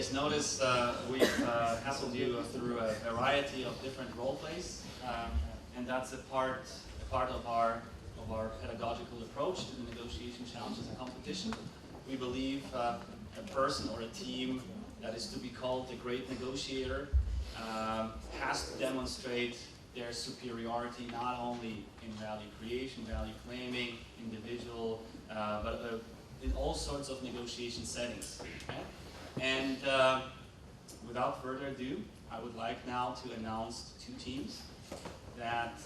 guys notice, we've hassled you through a variety of different role plays, and that's a part of our pedagogical approach to the negotiation challenges and competition. We believe a person or a team that is to be called the great negotiator has to demonstrate their superiority not only in value creation, value claiming, individual, but in all sorts of negotiation settings. Okay? And without further ado, I would like now to announce two teams that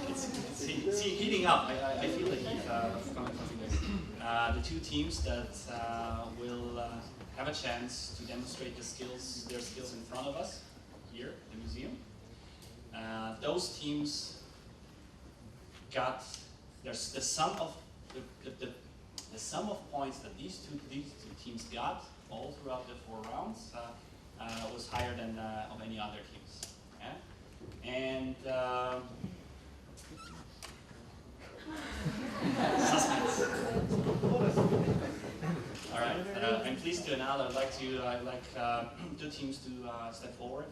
it's heating up. I feel the heat coming from you guys. The two teams that will have a chance to demonstrate their skills in front of us here at the museum. Those teams got the sum of points that these two teams got all throughout the 4 rounds was higher than of any other teams. Yeah? And suspense. All right. I'm pleased to announce. I'd like two teams to step forward.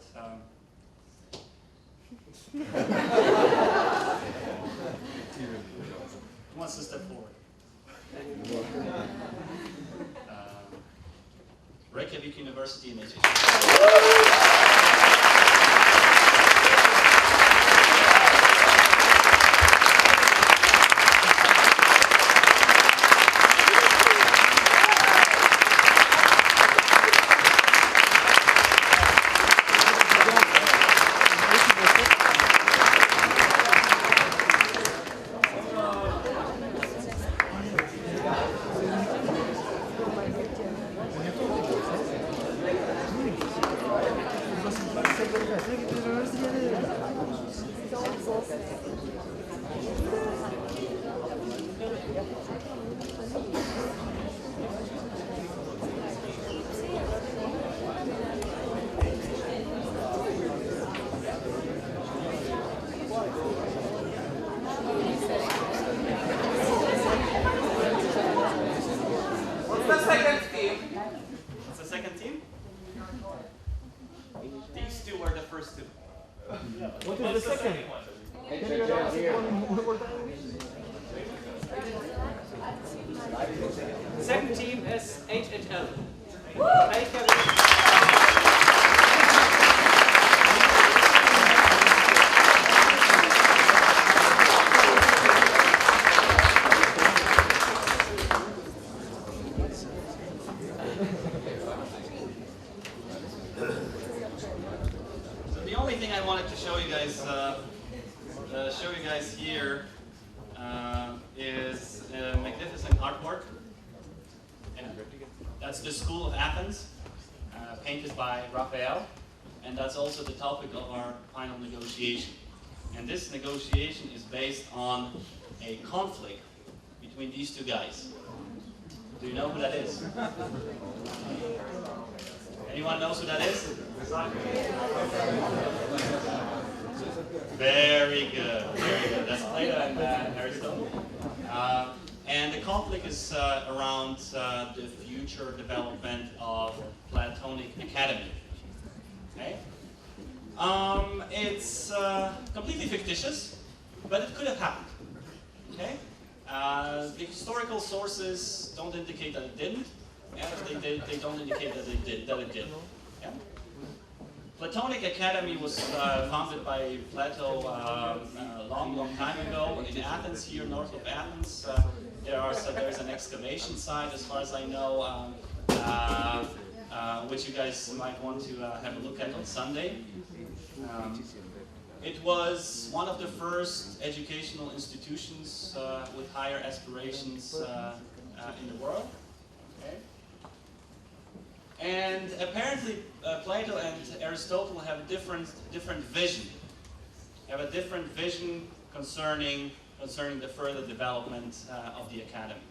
Who wants to step forward? Reykjavik University and HHL. What is the second? The second team is HHL. The only thing I wanted to show you guys here is a magnificent artwork. And that's the School of Athens, painted by Raphael, and that's also the topic of our final negotiation. And this negotiation is based on a conflict between these two guys. Do you know who that is? Anyone knows who that is? Very good, very good. That's Plato and Aristotle. And the conflict is around the future development of Platonic Academy. Okay? It's completely fictitious, but it could have happened. Okay? The historical sources don't indicate that it didn't, and they don't indicate that it did. Yeah? Platonic Academy was founded by Plato a long time ago in Athens, here north of Athens. There's an excavation site, as far as I know, which you guys might want to have a look at on Sunday. It was one of the first educational institutions with higher aspirations in the world. Okay. And apparently, Plato and Aristotle have a different vision. Have a different vision concerning the further development of the academy.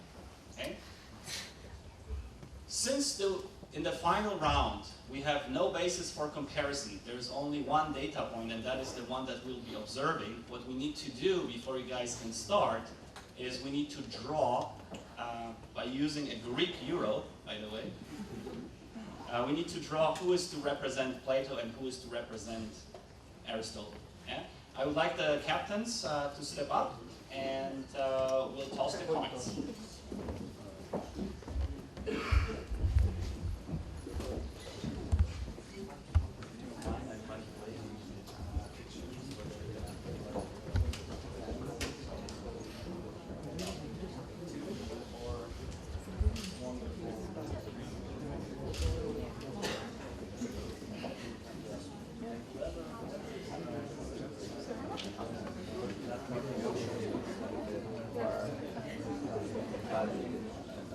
Okay. Since in the final round we have no basis for comparison, there is only one data point, and that is the one that we'll be observing. What we need to do before you guys can start is we need to draw by using a Greek euro, by the way. We need to draw who is to represent Plato and who is to represent Aristotle. Yeah? I would like the captains to step up, and we'll toss the coins.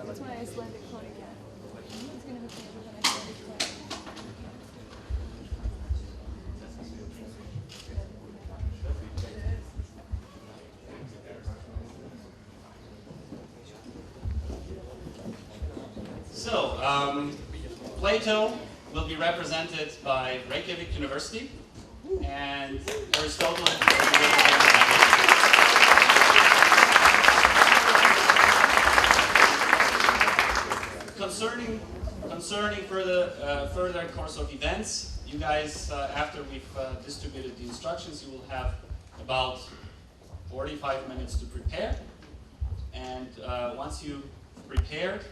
That's my Icelandic coin again. It's going to hook me up with an Icelandic coin. So, Plato will be represented by Reykjavik University, and Aristotle will be represented Concerning further course of events, you guys, after we've distributed the instructions, you will have about 45 minutes to prepare. And once you've prepared,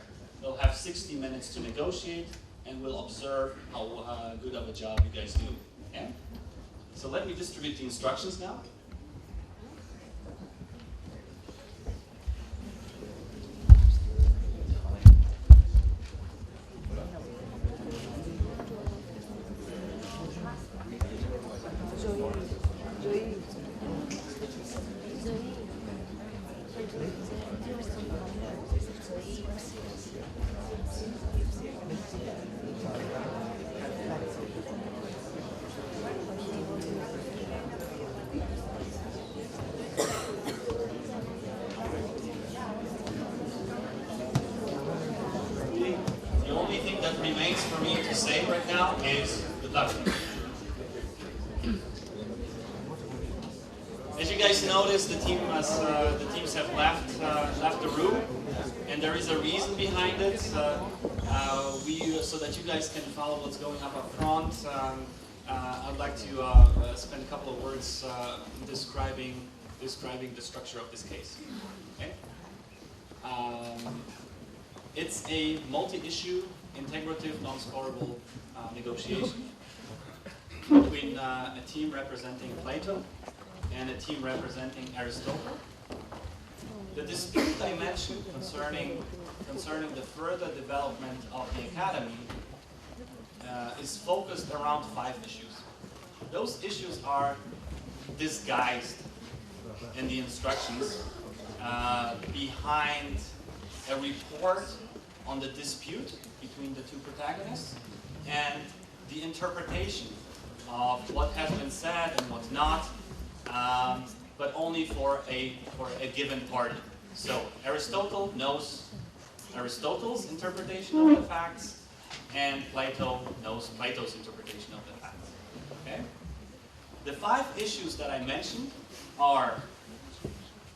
you'll have 60 minutes to negotiate, and we'll observe how good of a job you guys do. Yeah? So let me distribute the instructions now. The only thing that remains for me to say right now is good luck. As you guys noticed, the teams have left the room, and there is a reason behind it. So that you guys can follow what's going up front. I'd like to spend a couple of words describing the structure of this case. Okay? It's a multi-issue, integrative, non-scorable negotiation between a team representing Plato and a team representing Aristotle. The dispute I mentioned concerning the further development of the academy is focused around 5 issues. Those issues are disguised in the instructions behind a report on the dispute between the 2 protagonists and the interpretation of what has been said and what's not, but only for a given party. So Aristotle knows Aristotle's interpretation of the facts, and Plato knows Plato's interpretation of the facts. Okay? The 5 issues that I mentioned are: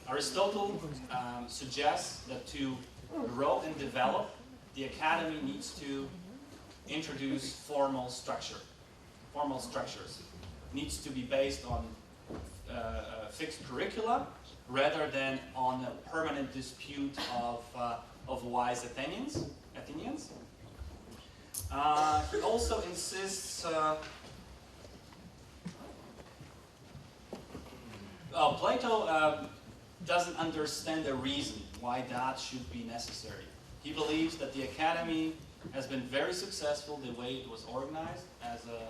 Aristotle suggests that to grow and develop, the academy needs to introduce formal structure. Formal structures. Needs to be based on fixed curricula rather than on a permanent dispute of wise Athenians. He also insists Plato doesn't understand the reason why that should be necessary. He believes that the academy has been very successful the way it was organized as a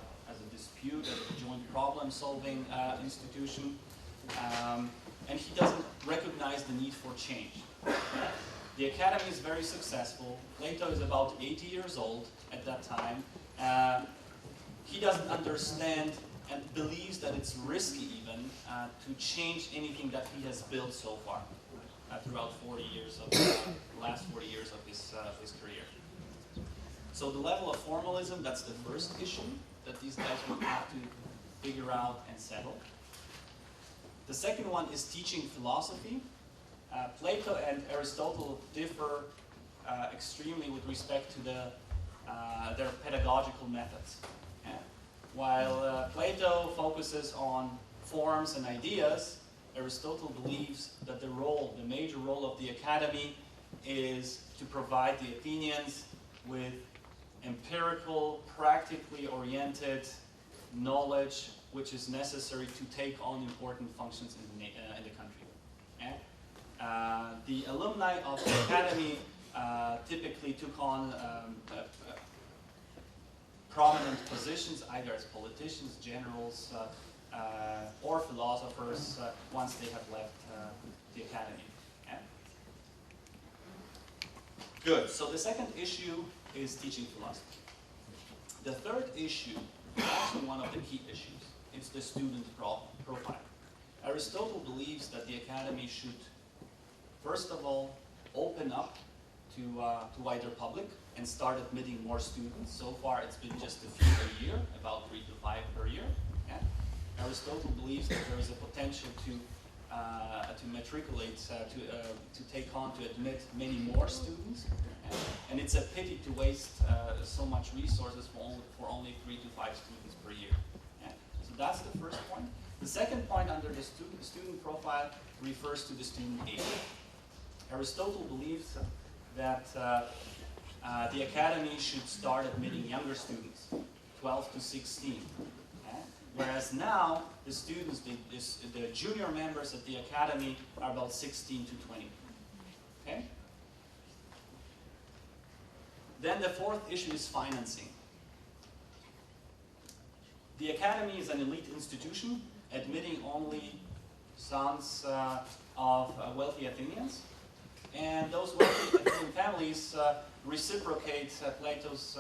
dispute, as a joint problem-solving institution, and he doesn't recognize the need for change. The academy is very successful. Plato is about 80 years old at that time. He doesn't understand and believes that it's risky even to change anything that he has built so far throughout 40 years of the last 40 years of his career. So the level of formalism, that's the first issue that these guys will have to figure out and settle. The second one is teaching philosophy. Plato and Aristotle differ extremely with respect to their pedagogical methods. Yeah. While Plato focuses on forms and ideas, Aristotle believes that the major role of the academy is to provide the Athenians with empirical, practically oriented knowledge which is necessary to take on important functions in the country. Yeah? The alumni of the academy typically took on prominent positions, either as politicians, generals, or philosophers once they have left the academy. Yeah? Good. So the second issue is teaching philosophy. The third issue is actually one of the key issues. It's the student profile. Aristotle believes that the academy should, first of all, open up to wider public and start admitting more students. So far, it's been just a few a year, about 3 to 5 per year. Yeah? Aristotle believes that there is a potential to matriculate, to admit many more students, and it's a pity to waste so much resources for only 3 to 5 students per year. Yeah? So that's the first point. The second point under the student profile refers to the student age. Aristotle believes that the academy should start admitting younger students, 12 to 16. Whereas now, the students, the junior members at the academy are about 16 to 20. Okay? Then the fourth issue is financing. The academy is an elite institution, admitting only sons of wealthy Athenians. And those wealthy Athenian families reciprocate Plato's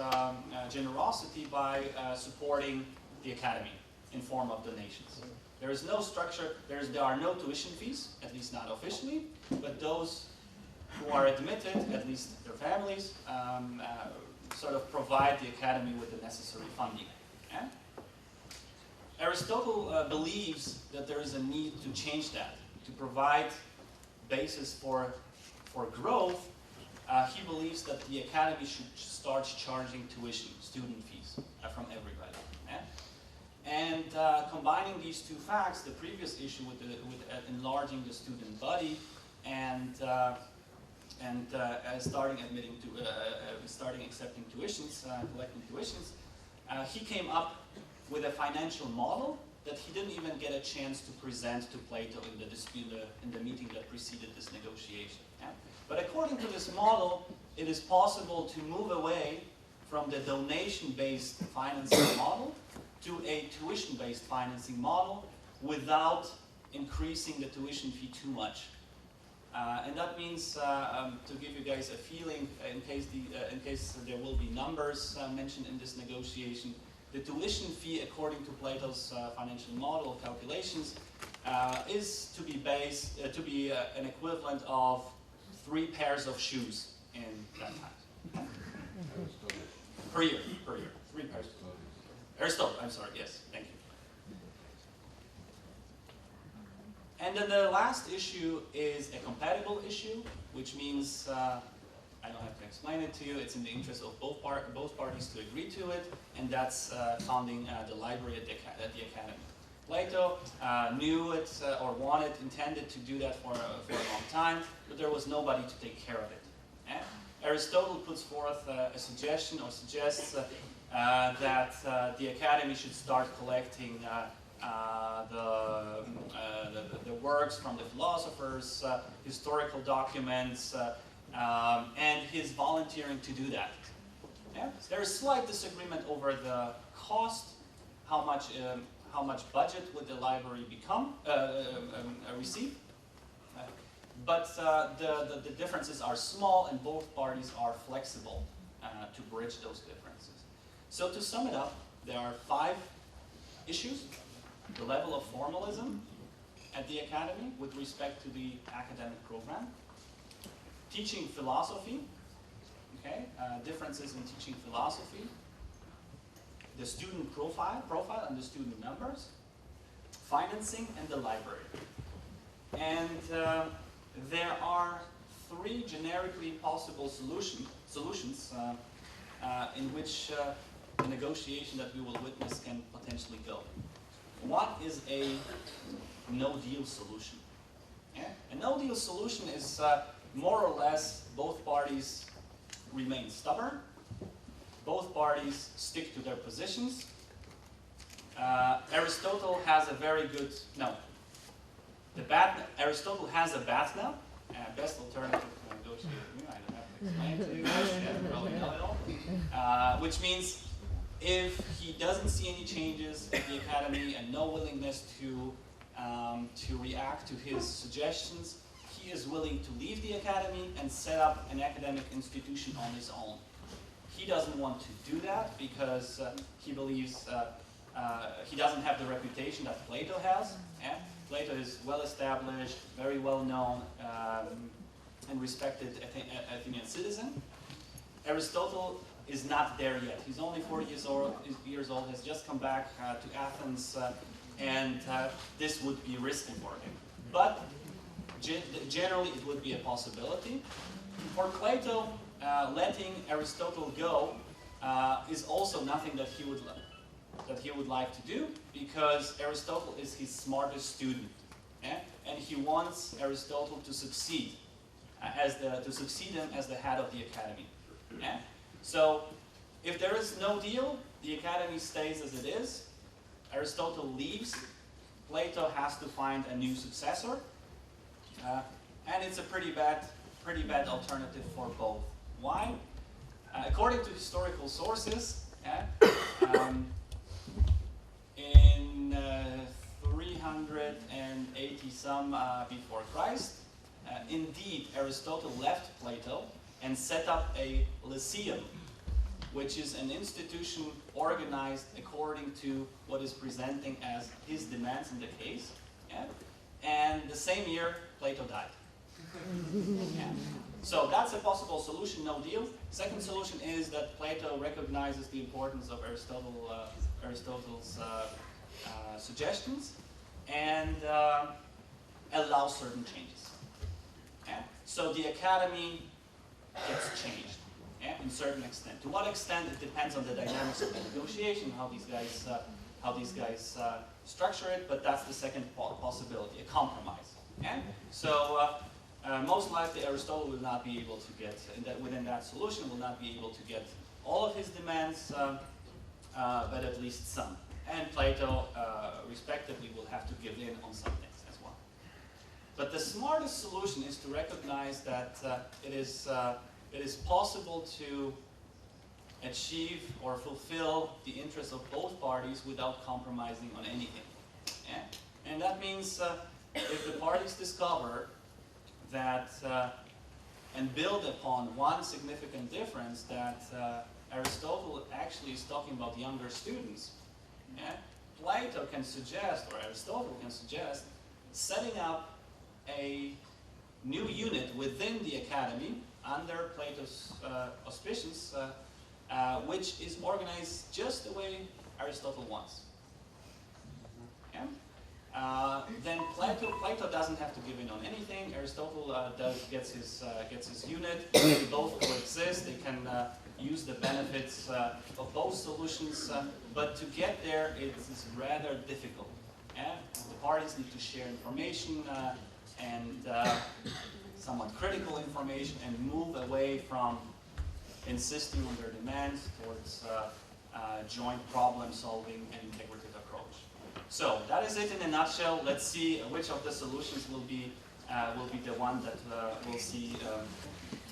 generosity by supporting the academy in form of donations. There is no structure, there are no tuition fees, at least not officially, but those who are admitted, at least their families, sort of provide the academy with the necessary funding. Yeah? Aristotle believes that there is a need to change that, to provide basis for growth. He believes that the academy should start charging tuition, student fees, from everybody. Yeah? And combining these two facts, the previous issue with enlarging the student body and starting accepting tuitions, collecting tuitions, he came up with a financial model that he didn't even get a chance to present to Plato in the meeting that preceded this negotiation. Yeah? But according to this model, it is possible to move away from the donation-based financing model to a tuition-based financing model without increasing the tuition fee too much. And that means, to give you guys a feeling, in case there will be numbers mentioned in this negotiation, the tuition fee, according to Plato's financial model calculations, is to be an equivalent of 3 pairs of shoes in that time. Per year, 3 pairs. Aristotle, I'm sorry, yes, thank you. And then the last issue is a compatible issue, which means, I don't have to explain it to you, it's in the interest of both parties to agree to it, and that's founding the library at the academy. Plato knew it or intended to do that for a long time, but there was nobody to take care of it. Aristotle puts forth a suggestion or suggests that the academy should start collecting the works from the philosophers, historical documents, and his volunteering to do that. Yeah? There is slight disagreement over the cost, how much budget would the library receive, but the differences are small and both parties are flexible to bridge those differences. So to sum it up, there are 5 issues. The level of formalism at the academy with respect to the academic program. Teaching philosophy, okay, differences in teaching philosophy. The student profile and the student numbers. Financing and the library. And there are three generically possible solutions in which the negotiation that we will witness can potentially go. One is a no-deal solution. Yeah? A no-deal solution is more or less both parties remain stubborn, both parties stick to their positions. Aristotle has a very good, no, Aristotle has a BATNA, best alternative to negotiating. I don't have to explain to you, you probably know it all. Which means if he doesn't see any changes in the academy and no willingness to react to his suggestions, he is willing to leave the academy and set up an academic institution on his own. He doesn't want to do that because he believes he doesn't have the reputation that Plato has. Yeah? Plato is well established, very well known, and respected Athenian citizen. Aristotle is not there yet. He's only 40 years old, has just come back to Athens, and this would be risky for him. But generally it would be a possibility. For Plato, letting Aristotle go is also nothing that he would like to do, because Aristotle is his smartest student, and he wants Aristotle to succeed him as the head of the academy. So if there is no deal, the academy stays as it is. Aristotle leaves. Plato has to find a new successor, and it's a pretty bad alternative for both. Why? According to historical sources, in 380 some before Christ, indeed Aristotle left Plato and set up a lyceum, which is an institution organized according to what is presenting as his demands in the case. And the same year, Plato died. So that's a possible solution, no deal. Second solution is that Plato recognizes the importance of Aristotle's suggestions and allows certain changes. So the academy gets changed in certain extent. To what extent, it depends on the dynamics of the negotiation, how these guys structure it, but that's the second possibility, a compromise. So most likely Aristotle will not be able to get, within that solution, will not be able to get all of his demands, but at least some. And Plato, respectively, will have to give in on some things as well. But the smartest solution is to recognize that it is possible to achieve or fulfill the interests of both parties without compromising on anything. And that means if the parties discover that and build upon one significant difference, that Aristotle actually is talking about younger students, Plato can suggest, or Aristotle can suggest, setting up a new unit within the academy under Plato's auspices, which is organized just the way Aristotle wants. Then Plato doesn't have to give in on anything. Aristotle gets his unit. They both coexist. They can use the benefits of both solutions. But to get there, it is rather difficult. The parties need to share information and somewhat critical information, and move away from insisting on their demands towards joint problem solving and integrative approach. So that is it in a nutshell. Let's see which of the solutions will be the one that we'll see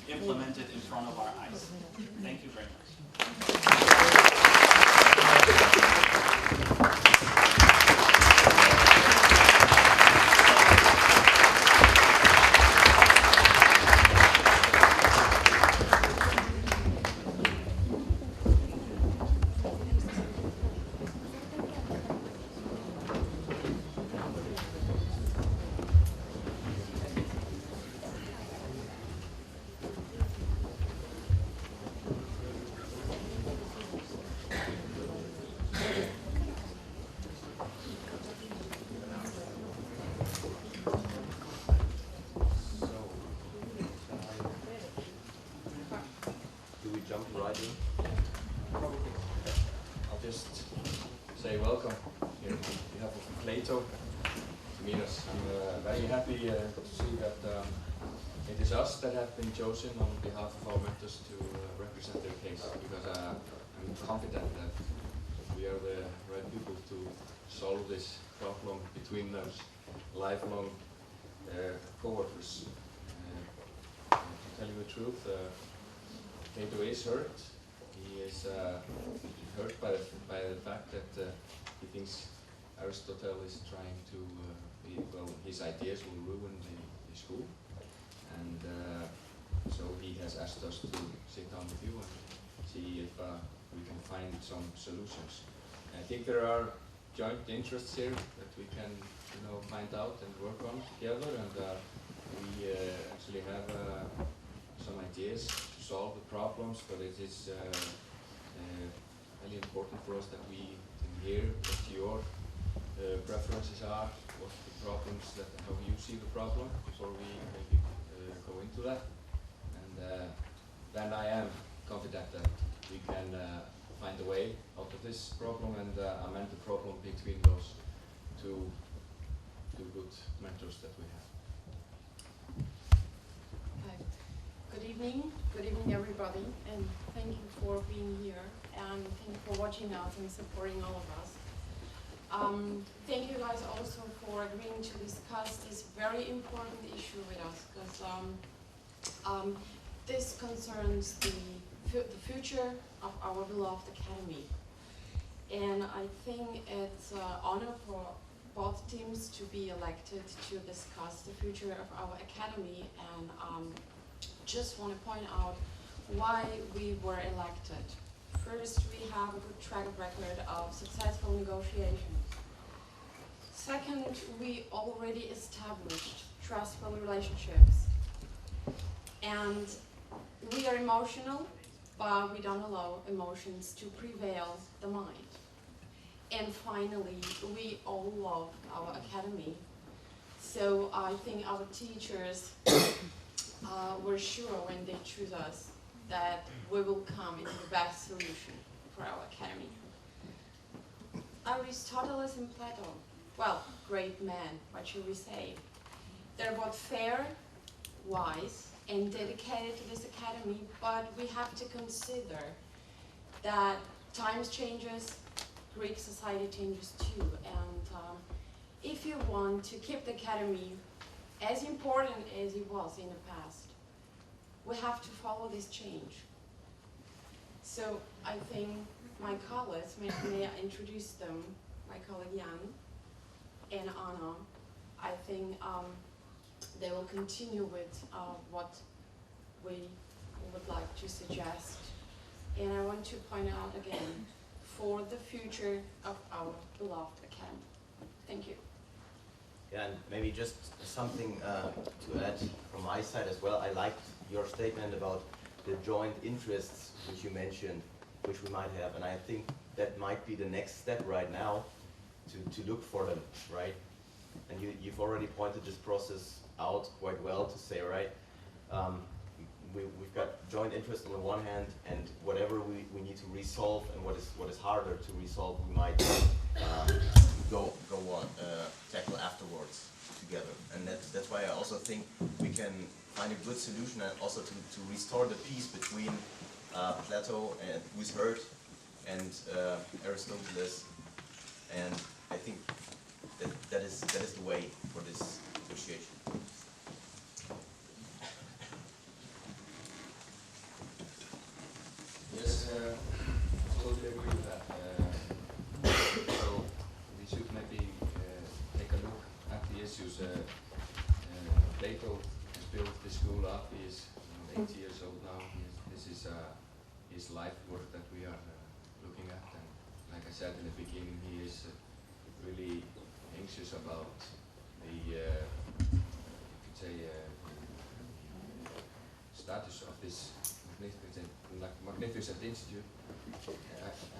implemented in front of our eyes. Thank you very much. to meet us. I'm very happy to see that it is us that have been chosen on behalf of our mentors to represent their case, because I'm confident that we are the right people to solve this problem between those lifelong co-workers. To tell you the truth, Plato is hurt. He is hurt by the fact that he thinks Aristotle is trying to, his ideas will ruin the school. And so he has asked us to sit down with you and see if we can find some solutions. I think there are joint interests here that we can, find out and work on together. And we actually have some ideas to solve the problems, but it is really important for us that we can hear what your preferences are, what the problems, how you see the problem before we maybe go into that. And then I am confident that we can find a way out of this problem and amend the problem between those two good mentors that we have. Okay. Good evening everybody, and thank you for being here, and thank you for watching us and supporting all of us. Thank you guys also for agreeing to discuss this very important issue with us, because this concerns the future of our beloved academy. And I think it's an honor for both teams to be elected to discuss the future of our academy, and just want to point out why we were elected. First, we have a good track record of successful negotiations. Second, we already established trustful relationships. And we are emotional, but we don't allow emotions to prevail the mind. And finally, we all love our academy. So I think our teachers were sure when they choose us that we will come into the best solution for our academy. Aristotle and Plato, well, great men, what should we say? They're both fair, wise, and dedicated to this academy, but we have to consider that times changes, Greek society changes too, and if you want to keep the academy as important as it was in the past, we have to follow this change. So I think my colleagues, may I introduce them, my colleague Jan and Anna, I think they will continue with what we would like to suggest. And I want to point out again, for the future of our beloved academy. Thank you. Yeah, and maybe just something to add from my side as well. I liked your statement about the joint interests which you mentioned, which we might have, and I think that might be the next step right now to look for them, right? And you've already pointed this process out quite well to say, right? We've got joint interest on the one hand, and whatever we need to resolve and what is harder to resolve, we might go on tackle afterwards together. And that's why I also think we can find a good solution, and also to restore the peace between Plato, and who's hurt, and Aristotle. And I think that is the way for this negotiation. Yes, totally agree with that. So we should maybe take a look at the issues. Plato has built the school up. He is 80 years old now. This is his life work that we are looking at. And like I said in the beginning, he is really anxious about the status of this magnificent institute,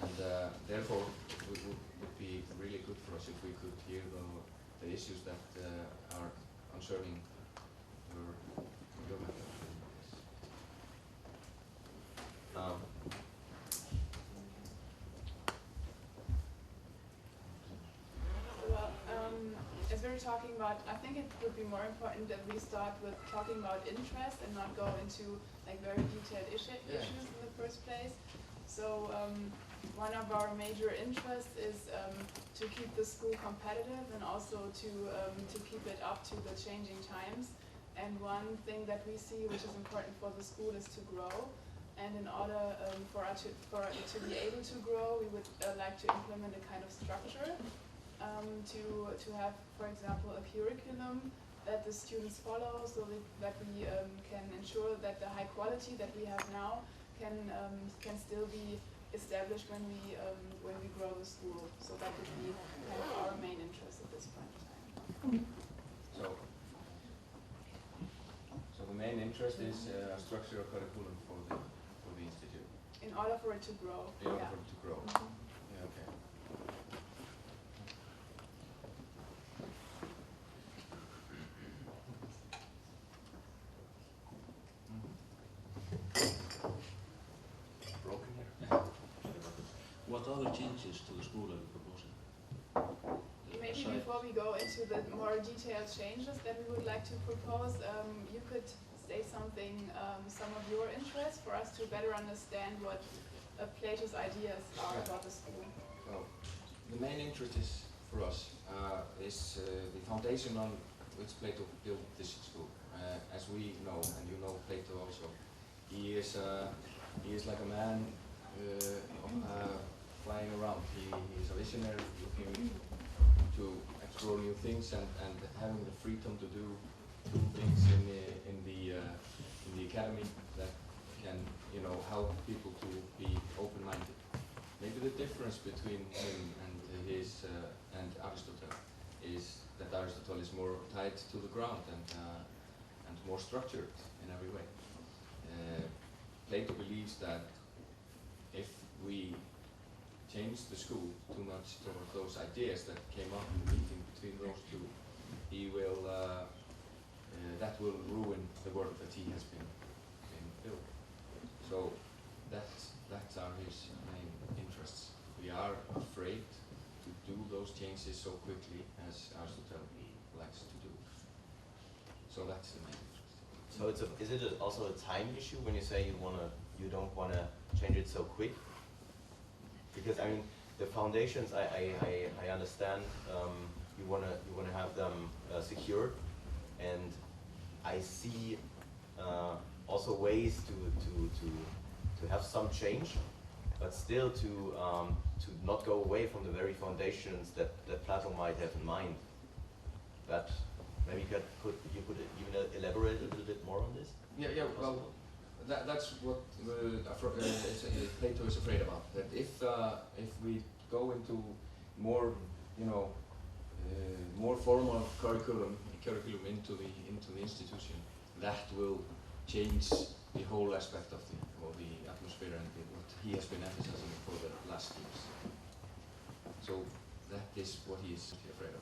and therefore it would be really good for us if we could hear the issues that are concerning your method. Well, as very talking about, I think it would be more important that we start with talking about interest and not go into like very detailed issues in the first place. So one of our major interests is to keep the school competitive and also to keep it up to the changing times. And one thing that we see which is important for the school is to grow. And in order for it to be able to grow, we would like to implement a kind of structure to have, for example, a curriculum that the students follow, so that we can ensure that the high quality that we have now can still be established when we grow the school. So that would be kind of our main interest at this point in time. So the main interest is a structural curriculum for the institute. In order for it to grow. In order for it to grow. Yeah, okay. Broken here. What other changes to the school are you proposing? Maybe before we go into the more detailed changes that we would like to propose, you could say something, some of your interests for us to better understand what Plato's ideas are about the school. Well, the main interest is for us is the foundation on which Plato built this school. As we know, and you know Plato also, he is like a man flying around. He is a visionary, looking to explore new things and having the freedom to do things in the academy that can, you know, help people to be open-minded. Maybe the difference between him and and Aristotle is that Aristotle is more tied to the ground and more structured in every way. Plato believes that if we change the school too much toward those ideas that came up in the meeting between those two, he will that will ruin the work that he has been built. So that's are his main interests. We are afraid to do those changes so quickly as Aristotle likes to do. So that's the main interest. So is it also a time issue when you say you don't wanna change it so quick? Because I mean the foundations I understand you wanna have them secured, and I see also ways to have some change, but still to not go away from the very foundations that Plato might have in mind. But maybe you could even elaborate a little bit more on this? Yeah. Well, that's what Plato is afraid about. That if we go into more, you know, more formal curriculum into the institution, that will change the whole aspect of the atmosphere and what he has been emphasizing for the last years. So that is what he is afraid about.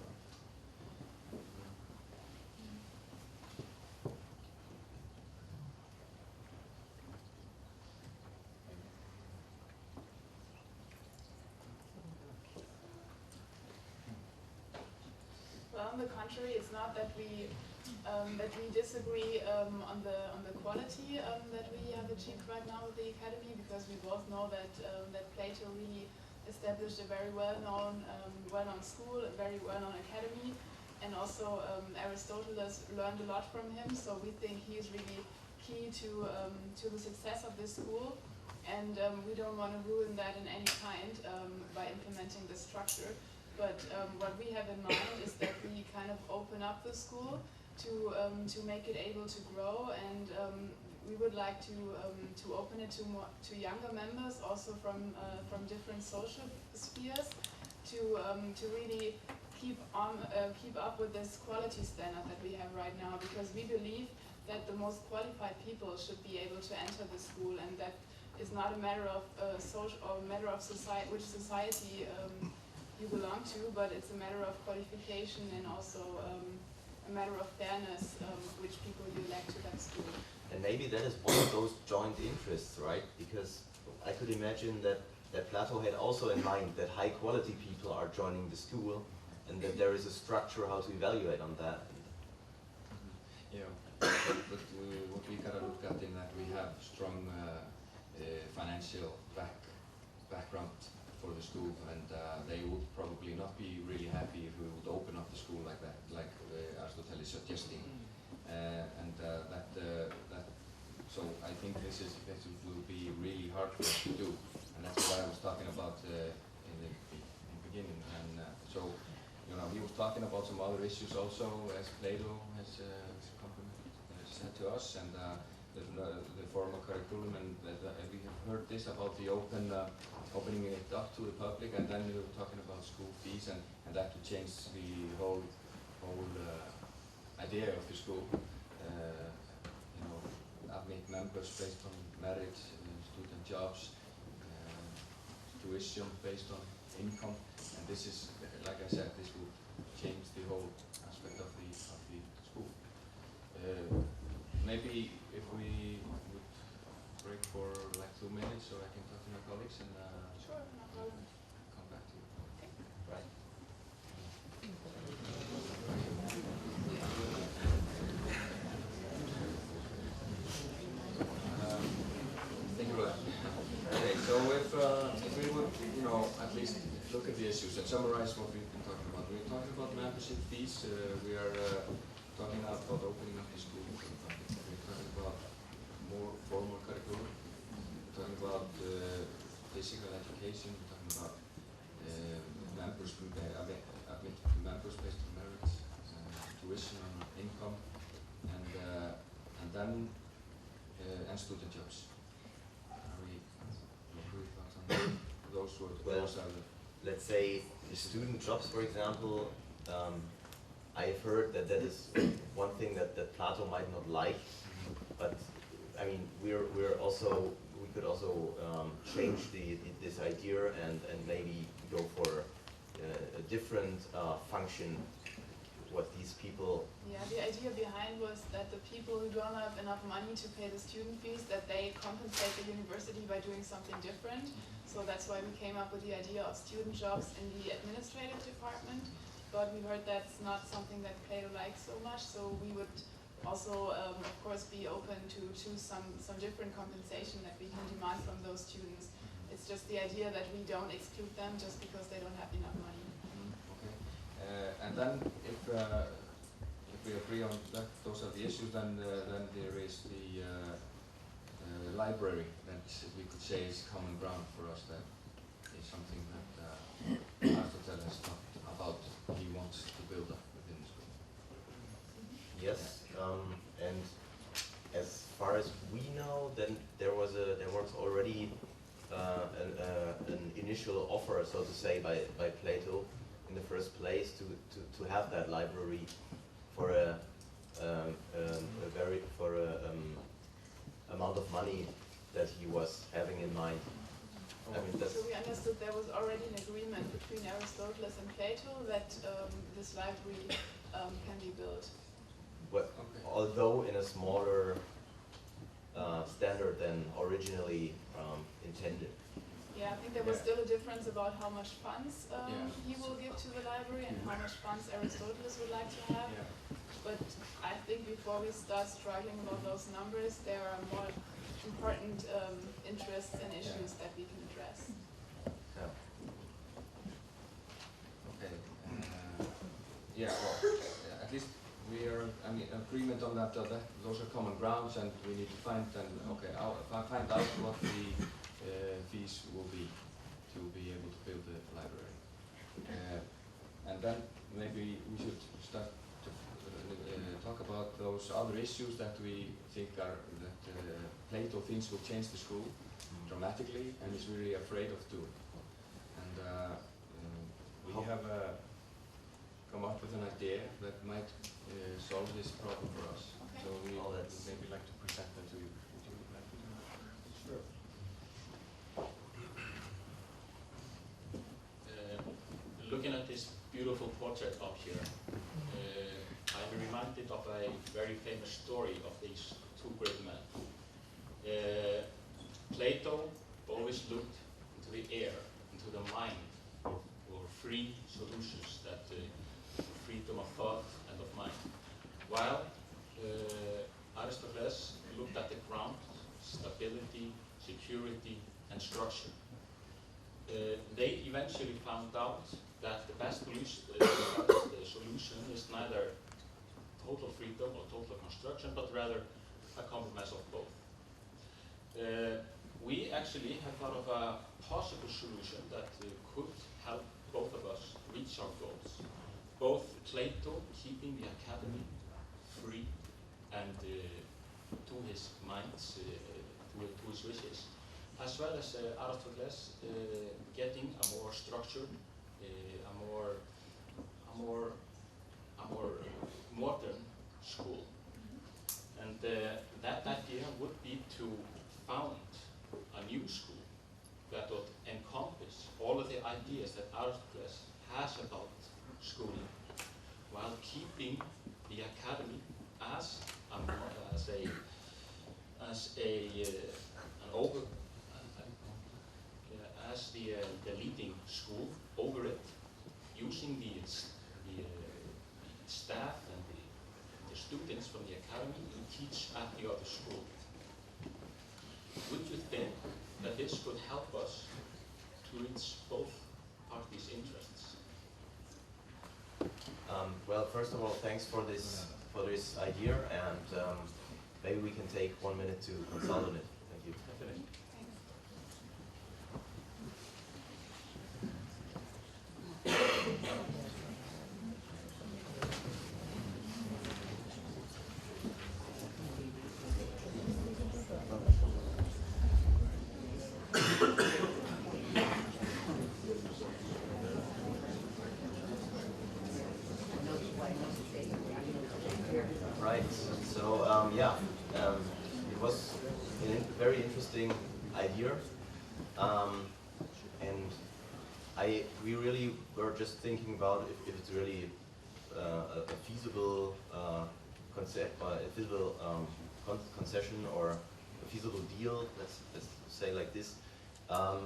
Well, on the contrary, it's not that we disagree on the quality that we have achieved right now with the academy, because we both know that Plato really established a very well-known school, a very well-known academy, and also Aristotle learned a lot from him. So we think he is really key to the success of this school, and we don't want to ruin that in any kind by implementing this structure. But what we have in mind is that we kind of open up the school to make it able to grow, and we would like to open it to younger members, also from different social spheres, to really keep up with this quality standard that we have right now, because we believe that the most qualified people should be able to enter the school, and that is not a matter of social or a matter of society, which society you belong to, but it's a matter of qualification and also a matter of fairness, which people you elect to that school. And maybe that is one of those joint interests, right? Because I could imagine that Plato had also in mind that high quality people are joining the school, and that there is a structure how to evaluate on that. Yeah, but what we gotta look at in that we have strong financial background for the school, and they would probably not be really happy if we would open up the school like that, like Aristotle is suggesting, so I think this will be really hard for us to do, and that's what I was talking about in the beginning, and so. You know, he was talking about some other issues also, as Plato has said to us, and the formal curriculum, and we have heard this about the opening it up to the public, and then we were talking about school fees, and that would change the whole idea of the school. You know, admit members based on merit, student jobs, tuition based on income, and this is. Like I said, this will change the whole aspect of the school. Maybe if we would break for like 2 minutes, so I can talk to my colleagues and sure, no problem. Come back to you. Okay. Right. Thank you for that. Okay, so if we would, you know, at least look at the issues and summarize what we've been talking about. We're talking about membership fees. We are talking about opening up the school. We're talking about more formal curriculum. We're talking about physical education. We're talking about members based on merits, tuition on income, and then student jobs. Are we thoughts on that? Those are the. Let's say the student jobs, for example, I've heard that is one thing that Plato might not like, but I mean we could also change this idea and maybe go for a different function. What these people. Yeah, the idea behind was that the people who don't have enough money to pay the student fees, that they compensate the university by doing something different. So that's why we came up with the idea of student jobs in the administrative department. But we heard that's not something that Plato likes so much. So we would also, of course, be open to choose some different compensation that we can demand from those students. It's just the idea that we don't exclude them just because they don't have enough money. And then, if we agree on that, those are the issues. Then there is the library that we could say is common ground for us. That is something that Aristotle has talked about. He wants to build up within the school. Yes, and as far as we know, then there was already an initial offer, so to say, by Plato. In the first place, to have that library for a amount of money that he was having in mind. I mean, so we understood there was already an agreement between Aristotle and Plato that this library can be built. But although in a smaller standard than originally intended. Yeah, I think there was still a difference about how much funds he will give to the library and how much funds Aristotle would like to have. Yeah. But I think before we start struggling about those numbers, there are more important interests and issues that we can address. Yeah. Okay. Well, at least we are in agreement on that. Those are common grounds, and we need to find find out what the fees will be to be able to build the library. And then maybe we should start to talk about those other issues that we think that Plato thinks will change the school dramatically and is really afraid of doing. And we have come up with an idea that might solve this problem for us. Okay. So we would maybe like to present that to you. Would you like to do that? Sure. Looking at this beautiful portrait up here, I'm reminded of a very famous story of these two great men. Plato always looked into the air, into the mind, or free solutions, that freedom of thought and of mind. While Aristotle looked at the ground, stability, security, and structure. They eventually found out that the best solution is neither total freedom or total construction, but rather a compromise of both. We actually have thought of a possible solution that could help both of us reach our goals. Both Plato keeping the academy free and to his minds, to his wishes, as well as Aristotle getting a more structured, a more modern school. And that idea would be to found a new school that would encompass all of the ideas that Aristotle has about schooling, while keeping the academy as the leading school over it, using the staff and the students from the academy to teach at the other school. Would you think that this could help us to reach both parties' interests? Well, first of all, thanks for this idea, and maybe we can take 1 minute to consult on it. Thank you. Definitely. Right. So it was a very interesting idea, and we really were just thinking about if it's really a feasible concept, a feasible concession, or a feasible deal. Let's say like this, I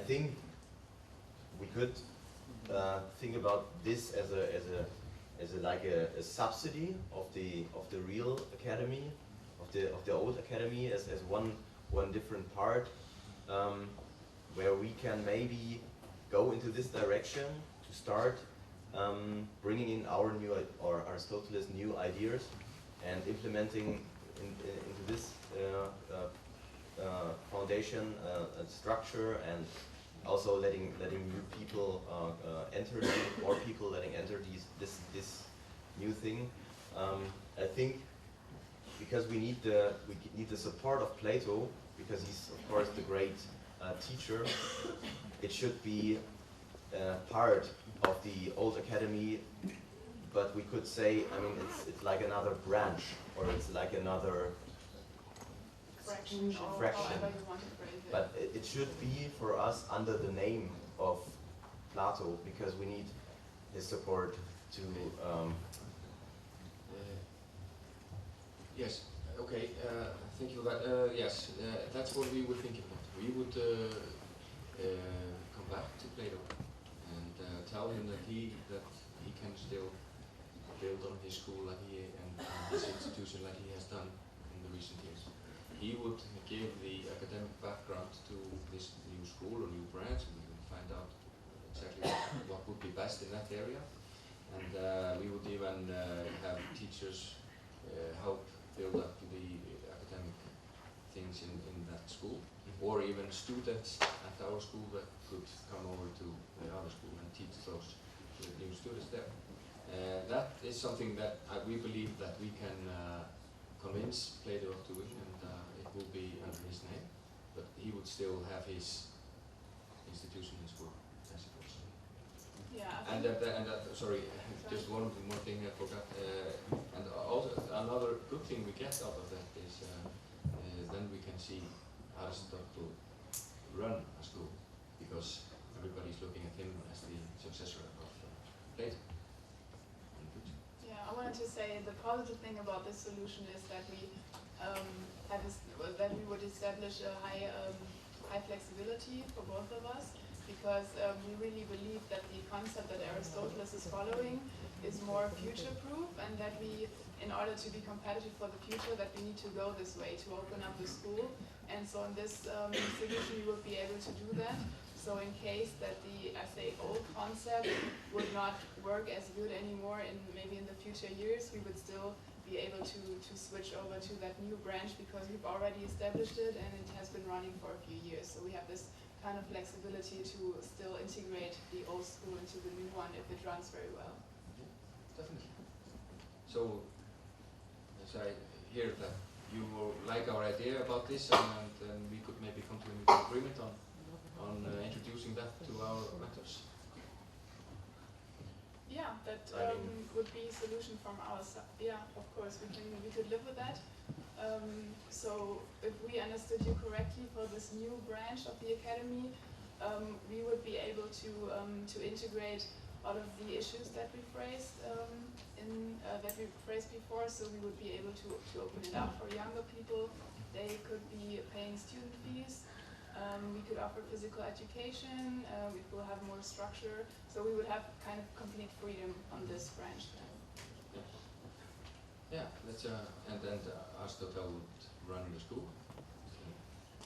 think we could think about this as a subsidy of the real academy, of the old academy, as one different part, where we can maybe go into this direction to start bringing in our new or Aristotle's new ideas and implementing into this foundation structure, and also letting new people enter, more people letting enter this new thing. I think because we need the support of Plato, because he's of course the great teacher. It should be part of the old academy, but we could say, I mean, it's like another branch, or it's like another fraction. But it should be for us under the name of Plato, because we need his support to. Yes. Okay. Thank you for that. Yes, that's what we were thinking about. We would come back to Plato and tell him that he can still build on his school and his institution like he has done in the recent years. He would give the academic background to this new school or new branch, and we would find out exactly what would be best in that area. And we would even have teachers help build up the academic things in that school, or even students at our school that could come over to the other school and teach those new students there. That is something that we believe that we can convince Plato of doing, and it will be under his name, but he would still have his institution in school, I suppose. Yeah. Sorry, just one more thing I forgot. And also another good thing we get out of that is then we can see Aristotle run a school, because everybody's looking at him as the successor of Plato. Yeah, I wanted to say the positive thing about this solution is that we would establish a high flexibility for both of us, because we really believe that the concept that Aristotle is following is more future-proof, and that we, in order to be competitive for the future, that we need to go this way, to open up the school. And so in this solution we would be able to do that. So in case that the, I say, old concept would not work as good anymore maybe in the future years, we would still be able to switch over to that new branch, because we've already established it and it has been running for a few years. So we have this kind of flexibility to still integrate the old school into the new one if it runs very well. Definitely. So, as I hear that you like our idea about this, and we could maybe come to a mutual agreement on introducing that to our mentors. Yeah, that would be a solution from our side. Yeah, of course, we could live with that. So if we understood you correctly, for this new branch of the academy, we would be able to integrate all of the issues that we phrased before. So we would be able to open it up for younger people. They could be paying student fees. We could offer physical education. We will have more structure. So we would have kind of complete freedom on this branch then. Yeah, let's and then Aristotle would run the school.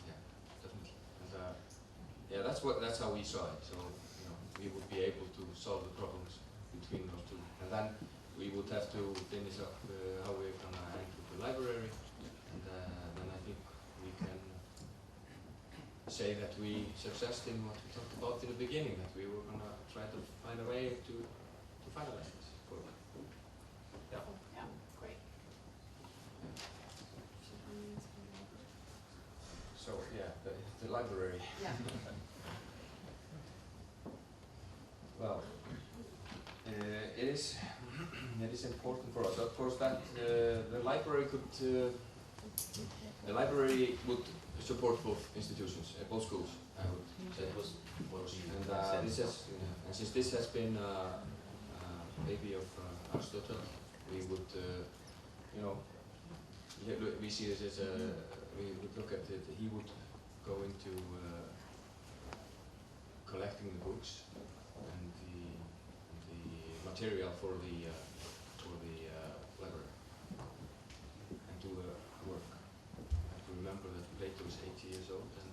Yeah, definitely. And yeah, that's how we saw it. So we would be able to solve the problems between those two, and then we would have to finish up how we're gonna end with the library, and then I think we can say that we successed in what we talked about in the beginning, that we were gonna try to find a way to finalize this. Yeah. Yeah, great. So yeah, the library. Yeah. Well, it is important for us. Of course, that the library would support both institutions, both schools. I would say. And and since this has been a baby of Aristotle, we would, we see this as we would look at it. He would go into collecting the books and the material for the library, and do work. I have to remember that Plato is 80 years old, and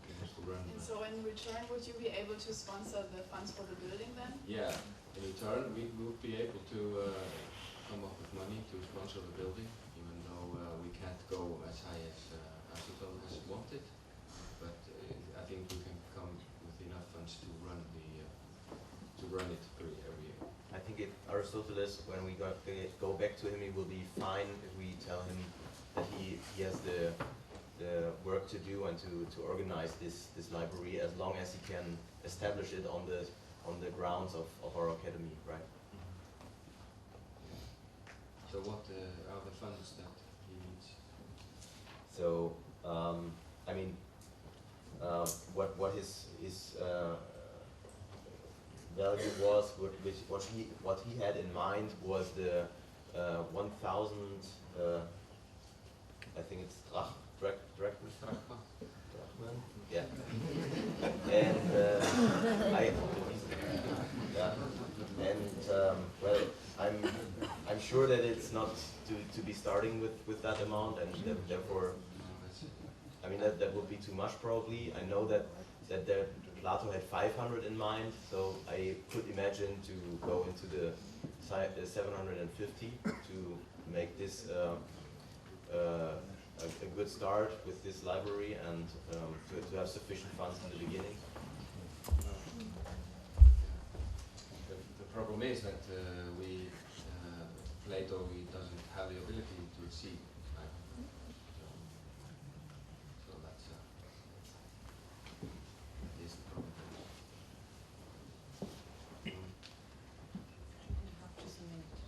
he has to run. And so in return, would you be able to sponsor the funds for the building then? Yeah, in return we would be able to come up with money to sponsor the building, even though we can't go as high as Aristotle has wanted. But I think we can come with enough funds to run it every year. I think if Aristotle is, when we go back to him, he will be fine if we tell him that he has the work to do and to organize this library, as long as he can establish it on the grounds of our academy, right? So what are the funds that he needs? So I mean, what his value was, what he had in mind was the 1,000. I think it's drachman. Yeah. And well, I'm sure that it's not to be starting with that amount, and therefore, I mean that would be too much probably. I know that Plato had 500 in mind, so I could imagine to go into the 750 to make this a good start with this library, and to have sufficient funds in the beginning. The problem is that Plato, he doesn't have the ability to exceed. So that's is the problem.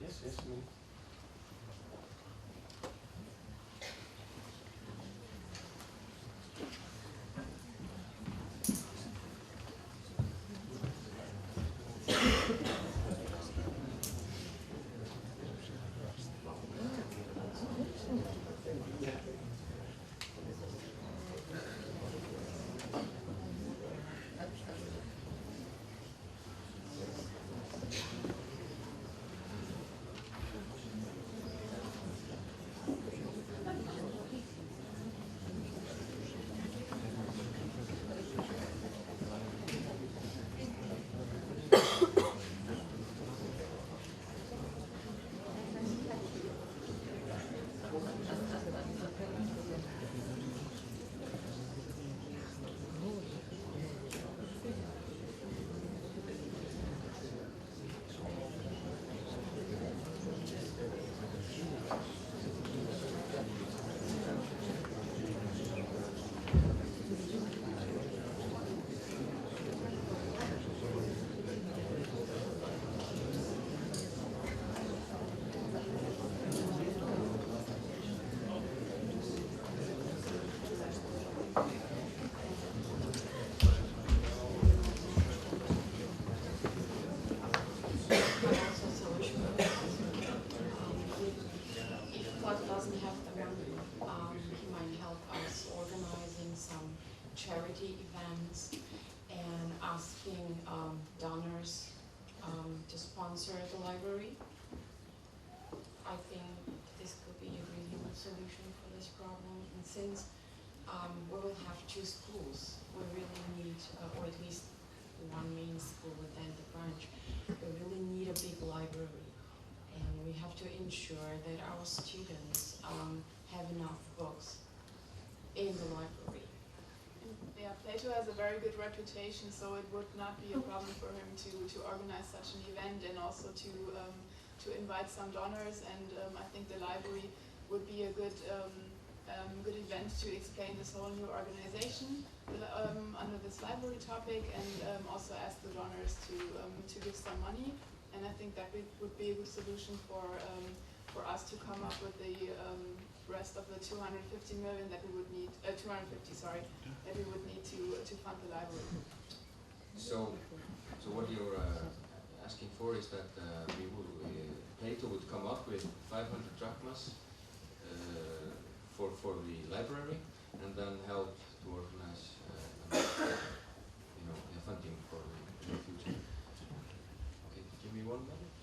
Yes, yes, I mean. two schools, we really need, or at least one main school and then the branch, we really need a big library. And we have to ensure that our students have enough books in the library. Yeah, Plato has a very good reputation, so it would not be a problem for him to organize such an event and also to invite some donors. And I think the library would be a good good event to explain this whole new organization under this library topic, and also ask the donors to give some money. And I think that would be a good solution for us to come up with the rest of the 250 million that we would need, 250, sorry, that we would need to fund the library. So what you're asking for is that Plato would come up with 500 drachmas for the library, and then help to organize funding for the future. Okay, give me 1 minute.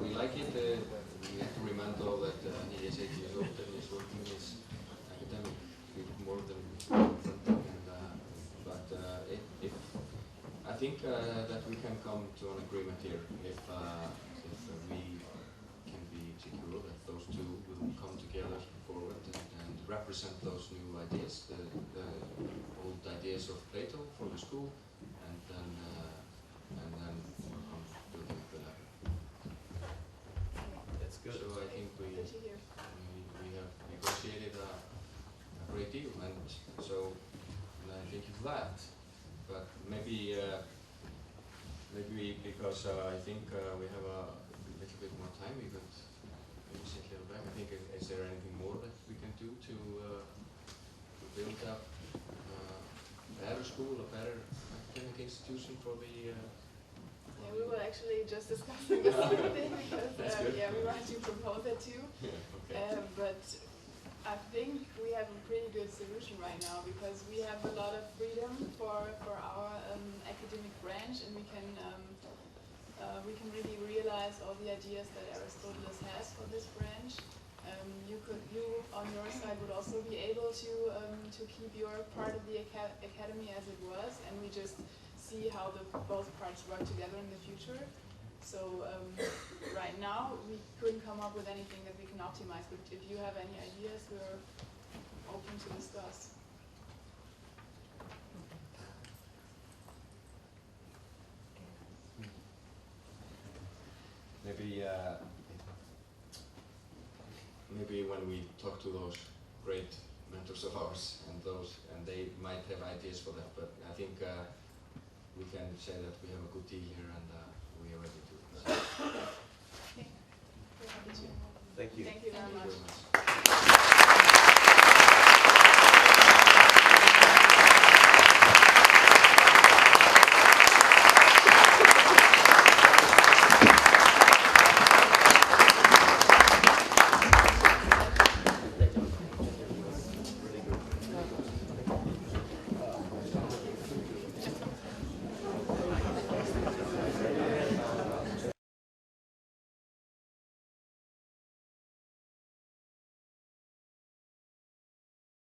We like it. We have to remember that he is 8 years old and he is working in his academic field more than something. But if I think that we can come to an agreement here if we can be secure that those two will come together forward and represent those new ideas, the old ideas of Plato for the school, and then building up the library. That's good. So I think we have negotiated a great deal, and so I thank you for that. But maybe because I think we have a little bit more time, we could maybe sit a little back. I think is there anything more that we can do to build up a better school, a better academic institution for the Yeah, we were actually just discussing the same thing because we wanted to propose it too. Yeah, okay. But I think we have a pretty good solution right now because we have a lot of freedom for our academic branch, and we can really realize all the ideas that Aristotle has for this branch. You on your side would also be able to keep your part of the academy as it was, and we just see how both parts work together in the future. So right now we couldn't come up with anything that we can optimize, but if you have any ideas, we're open to discuss. Maybe when we talk to those great mentors of ours, and they might have ideas for that, but I think we can say that we have a good deal here, and we are ready to. Okay. We're happy to. Thank you. Thank you very Thank you much. very much.